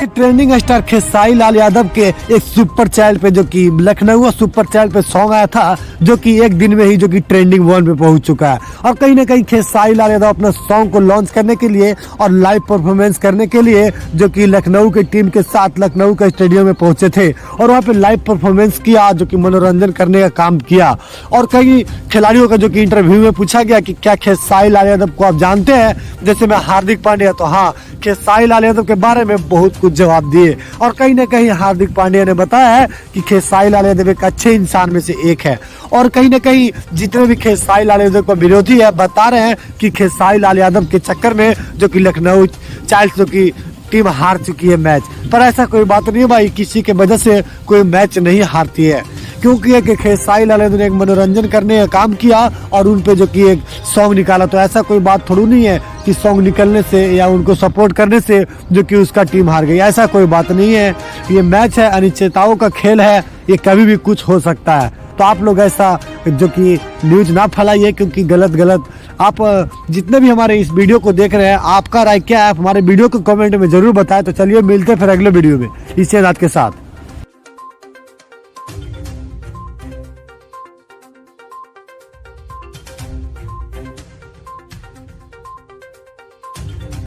Trending star Khesari Lal Yadav के एक super channel पे जो कि लखनऊ सुपर चैनल पे सॉन्ग आया था, जो कि एक दिन में ही जो कि ट्रेंडिंग 1 पे पहुंच चुका है। और कहीं ना कहीं खेसारी लाल यादव अपना सॉन्ग को लॉन्च करने के लिए और लाइव परफॉर्मेंस करने के लिए जो कि लखनऊ की टीम के साथ लखनऊ के स्टेडियम में पहुंचे थे और वहाँ पे लाइव परफॉर्मेंस किया, जो कि मनोरंजन करने का काम किया। और कई खिलाड़ियों का जो कि इंटरव्यू में पूछा गया कि क्या खेसारी लाल यादव को आप जानते हैं, जैसे मैं हार्दिक पांड्या, तो हाँ, खेसारी लाल यादव के बारे में बहुत कुछ जवाब दिए। और कहीं ना कहीं हार्दिक पांड्या ने बताया है कि खेसारी लाल यादव एक अच्छे इंसान में से एक है। और कहीं ना कहीं जितने भी खेसारी लाल यादव का विरोधी है बता रहे हैं कि खेसारी लाल यादव के चक्कर में जो कि लखनऊ चाइल्ड्स जो की टीम हार चुकी है मैच। पर ऐसा कोई बात नहीं भाई, किसी के वजह से कोई मैच नहीं हारती है, क्योंकि एक खेसारी लाल यादव ने एक मनोरंजन करने का काम किया और उन पे जो कि एक सॉन्ग निकाला। तो ऐसा कोई बात थोड़ी नहीं है कि सॉन्ग निकलने से या उनको सपोर्ट करने से जो कि उसका टीम हार गई, ऐसा कोई बात नहीं है। ये मैच है, अनिश्चितताओं का खेल है, ये कभी भी कुछ हो सकता है। तो आप लोग ऐसा जो कि न्यूज ना फैलाइए, क्योंकि गलत आप जितने भी हमारे इस वीडियो को देख रहे हैं, आपका राय क्या है, आप हमारे वीडियो को कमेंट में जरूर बताएं। तो चलिए मिलते हैं फिर अगले वीडियो में इसी रात के साथ।